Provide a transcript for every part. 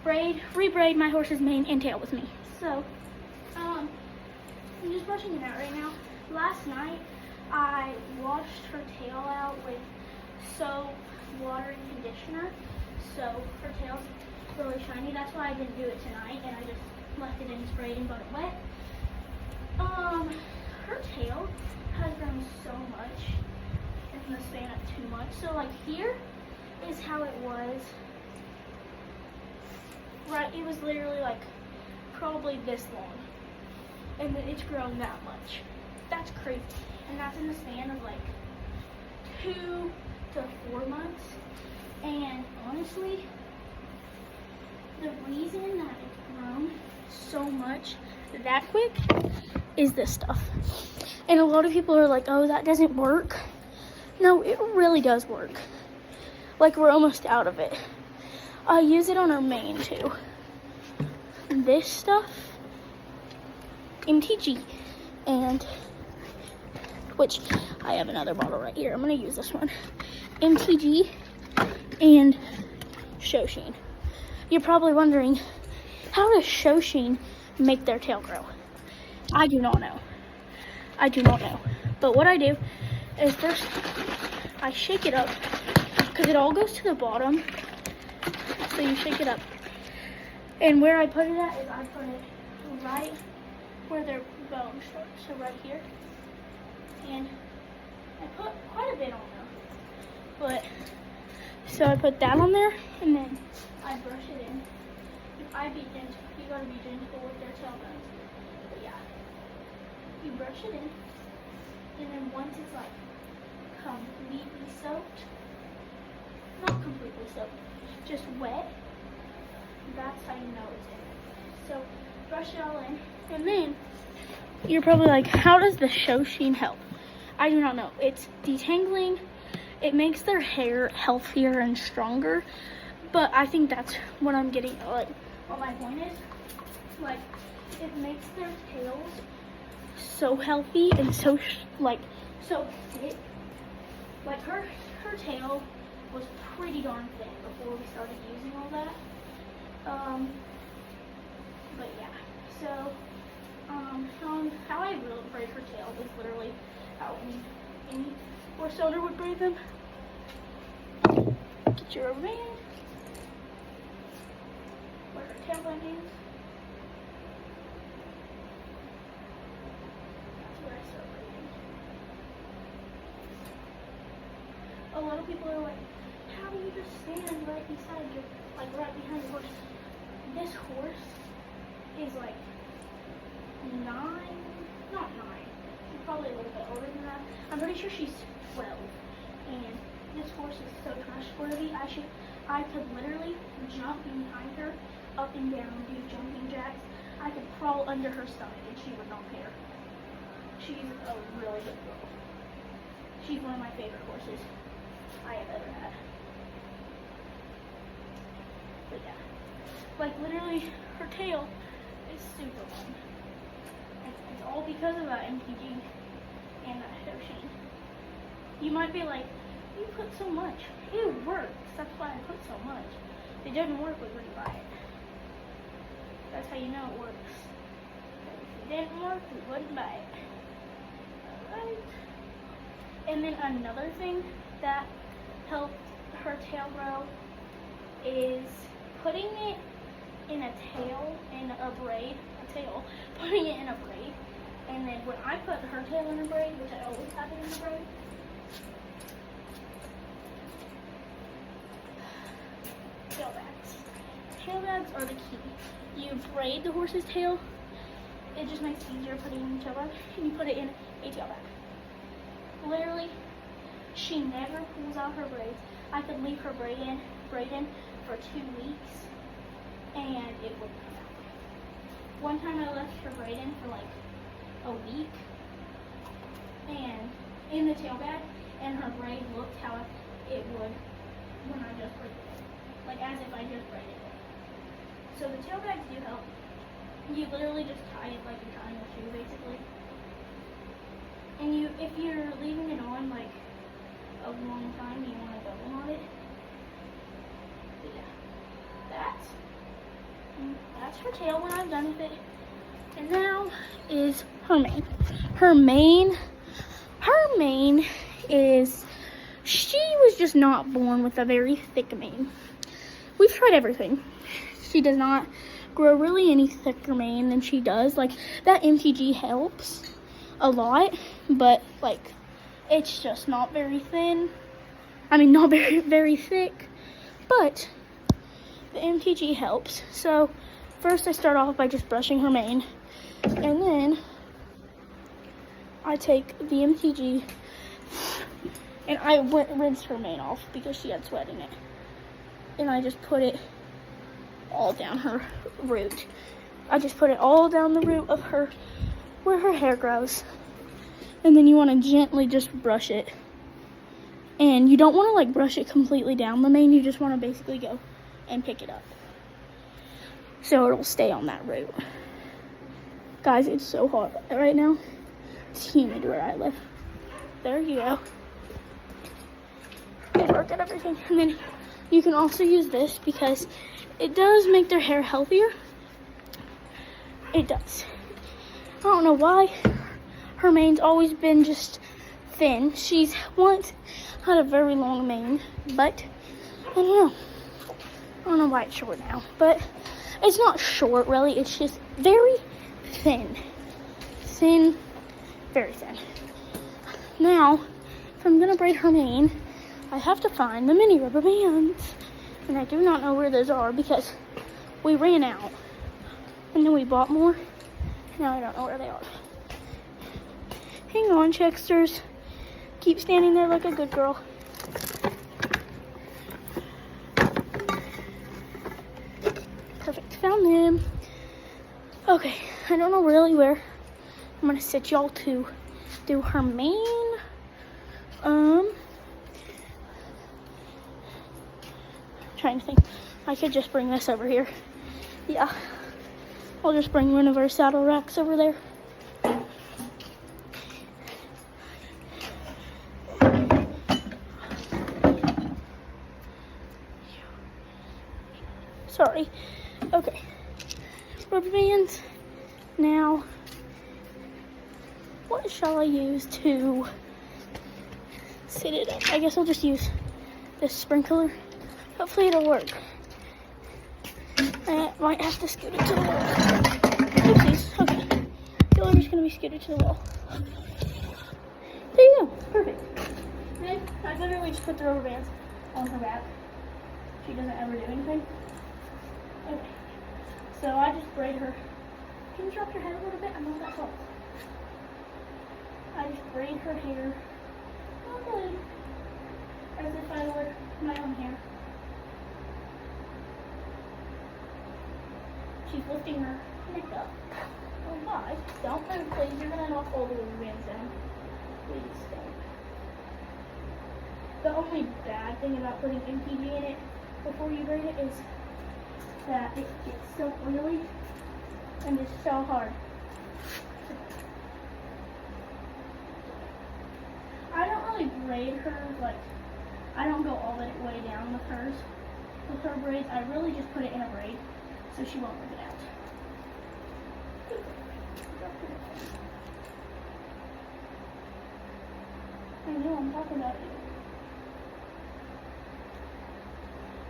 Rebraid my horse's mane and tail with me. So, I'm just brushing it out right now. Last night, I washed her tail out with soap, water, and conditioner. So her tail's really shiny. That's why I didn't do it tonight, and I just left it in sprayed and got it wet. Her tail has grown so much in the span of 2 months. So like here is how it was. Right, it was literally like probably this long, and then it's grown that much. That's crazy, and that's in the span of like 2 to 4 months. And honestly, the reason that it's grown so much that quick is this stuff. And a lot of people are like, oh, that doesn't work. No, it really does work. Like, we're almost out of it. I use it on our mane too. This stuff, MTG, and which I have another bottle right here. I'm gonna use this one. MTG and Shoshin. You're probably wondering, how does Shoshin make their tail grow? I do not know. I do not know. But what I do is first I shake it up, because it all goes to the bottom. So you shake it up. And where I put it at is I put it right where their bone starts. So right here. And I put quite a bit on there. But, so I put that on there, and then I brush it in. I be gentle. You gotta be gentle with their tail bones. But yeah. You brush it in. And then once it's like completely soaked, not completely soaked, just wet, that's how you know it's in. So brush it all in, and then you're probably like, how does the Shoshin help? I do not know. It's detangling. It makes their hair healthier and stronger, but I think that's what I'm getting, like, what my point is. Like, it makes their tails so healthy and so so thick. Like her tail was pretty darn thin before we started using all that. But yeah, so how I will braid her tail is literally how any horse owner would braid them. Get your rubber band, where her tailbone is. That's where I start braiding. A lot of people are like, how do you just stand right beside your, like right behind the horse? This horse is like 9, not 9, she's probably a little bit older than that. I'm pretty sure she's 12. And this horse is so trustworthy. I could literally jump behind her, up and down, do jumping jacks. I could crawl under her stomach and she would not care. She's a really good girl. She's one of my favorite horses I have ever had. But yeah, like literally her tail is super long. It's all because of that MTG and that Shoshin. You might be like, you put so much. It works. That's why I put so much. If it doesn't work, we wouldn't buy it. That's how you know it works. If it didn't work, we wouldn't buy it. Alright. And then another thing that helped her tail grow is putting it in a tail, in a braid, putting it in a braid. And then when I put her tail in a braid, which I always have it in a braid, tail bags. Tail bags are the key. You braid the horse's tail. It just makes it easier putting it in a tail bag. And you put it in a tail bag. Literally, she never pulls out her braids. I could leave her braid in for 2 weeks, and it wouldn't come out. One time I left her braid in for like a week, and in the tail bag, and her braid looked how it would when I just braided it. Like as if I just braided it. So the tail bags do help. You literally just tie it like you're tying a shoe, basically. And if you're leaving it on like a long time, you want to double knot it. But yeah. that's her tail when I'm done with it. And now is her mane. Her mane is, she was just not born with a very thick mane. We've tried everything. She does not grow really any thicker mane than she does. Like, that MTG helps a lot, but like, it's just not very thin. I mean, not very, very thick, but the MTG helps. So first I start off by just brushing her mane, and then I take the MTG and I rinse her mane off because she had sweat in it. And I just put it all down her root. I just put it all down the root of her, where her hair grows. And then you want to gently just brush it. And you don't want to like brush it completely down the mane. You just want to basically go and pick it up, so it'll stay on that root. Guys, it's so hot right now. It's humid where I live. There you go. Good work at everything. And then you can also use this because it does make their hair healthier. It does. I don't know why her mane's always been just thin. She's once had a very long mane, but I don't know why it's short now. But it's not short really, it's just very thin. Thin, very thin. Now, if I'm gonna braid her mane, I have to find the mini rubber bands. And I do not know where those are because we ran out. And then we bought more. Now I don't know where they are. Hang on, Checksters. Keep standing there like a good girl. Perfect, found them. Okay, I don't know really where I'm gonna sit y'all to do her mane. Trying to think. I could just bring this over here. Yeah, I'll just bring one of our saddle racks over there. Sorry. Okay. Rubber bands. Now, what shall I use to sit it up? I guess I'll just use this sprinkler. Hopefully it'll work. I might have to scoot it to the wall. Oopsies. Okay. You're just gonna be scooted to the wall. There you go. Perfect. Then I literally just put the rubber bands on her back. She doesn't ever do anything. Okay, so I just braid her. Can you drop your head a little bit? I'm not that tall. I just braid her hair, okay, as if I would my own hair. She's lifting her neck up. Oh my, don't move please, you're gonna knock all the rubber bands down. Please don't. The only bad thing about putting MTG in it before you braid it is that it gets so oily and it's so hard. I don't really braid her, like, I don't go all the way down with hers. With her braids, I really just put it in a braid so she won't rip it out. I know, I'm talking about you.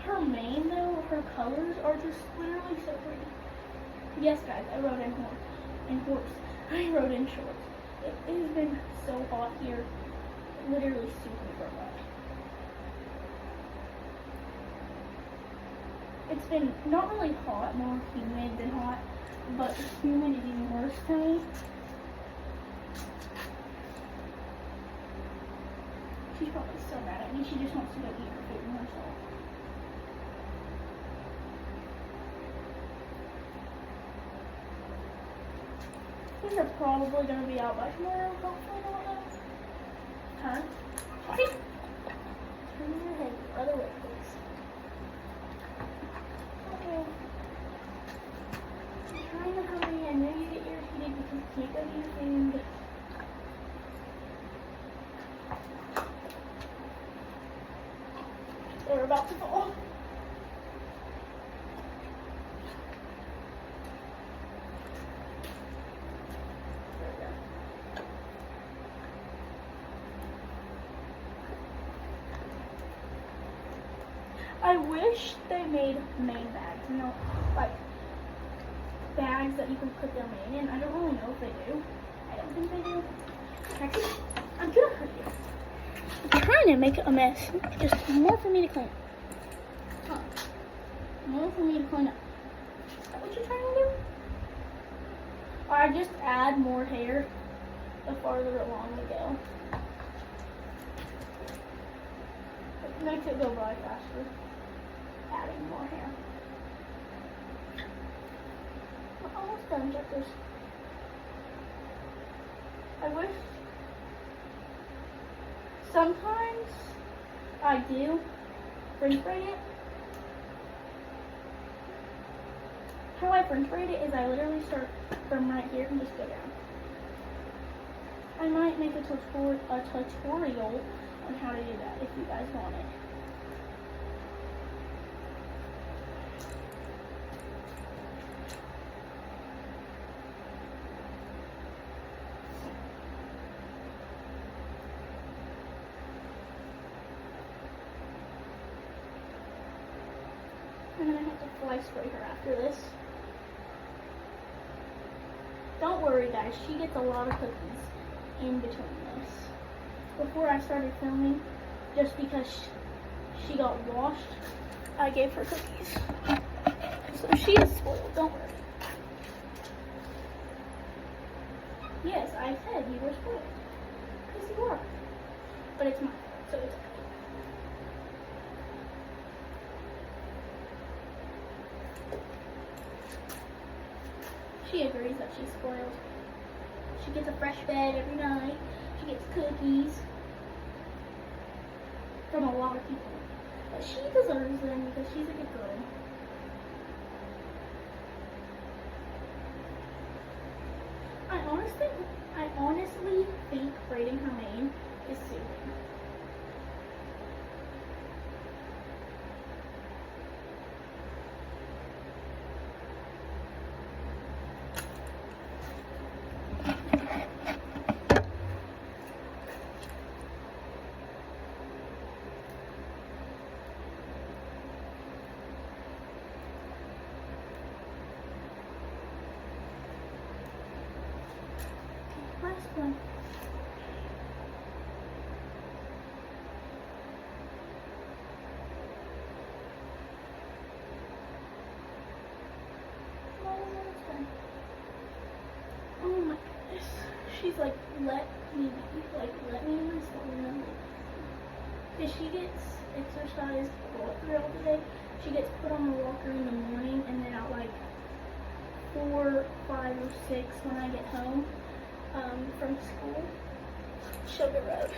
Her mane though, her colors are just literally so pretty. Yes guys, I rode in horse. I rode in shorts. It has been so hot here. Literally super hot. It's been not really hot, more humid than hot, but humid is even worse to me. She's probably so mad at me. She just wants to go eat her food herself. These are probably going to be out by tomorrow, hopefully not. Turn. Okay. Turn your head the other way, please. Okay. I'm trying to hurry. I know you get irritated because you can't go to your food. They're about to fall. I wish they made mane bags, you know, like bags that you can put their mane in. I don't really know if they do. I don't think they do. Actually, I'm gonna hurt you. I'm trying to make a mess. Just more for me to clean. Huh. More for me to clean up. Is that what you're trying to do? Or I just add more hair the farther along we go. It makes it go by faster. Adding more hair. We're almost done, checkers. I wish sometimes I do fringe braid it. How I fringe braid it is I literally start from right here and just go down. I might make a tutorial on how to do that if you guys want it. I'm gonna have to fly spray her after this. Don't worry guys, she gets a lot of cookies in between this. Before I started filming, just because she got washed, I gave her cookies. So she is spoiled, don't worry. Yes, I said you were spoiled. Because you are. But it's my fault, so it's okay. She agrees that she's spoiled. She gets a fresh bed every night. She gets cookies from a lot of people. But she deserves them because she's a good girl. I honestly think braiding her mane is soothing. Last one. Oh my goodness. She's like, let me in my story. Because she gets exercise throughout the day. She gets put on the walker in the morning, and then at like 4, 5, or 6 when I get home from school. Sugar Road.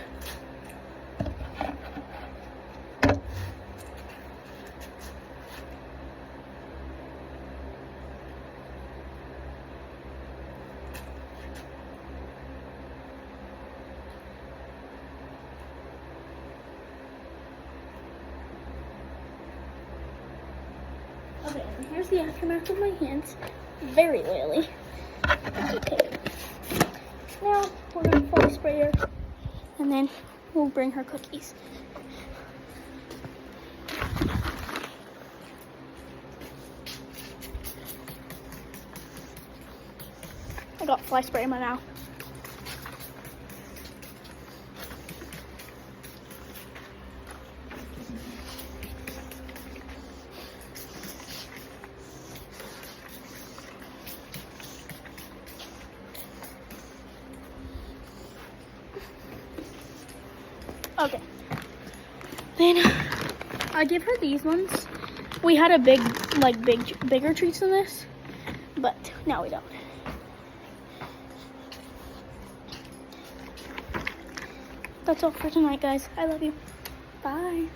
Okay, and here's the aftermath of my hands. Very oily. Okay. Now we're gonna fly spray her, and then we'll bring her cookies. I got fly spray in my mouth. Okay. Then I give her these ones. We had a bigger treats than this, but now we don't. That's all for tonight, guys. I love you. Bye.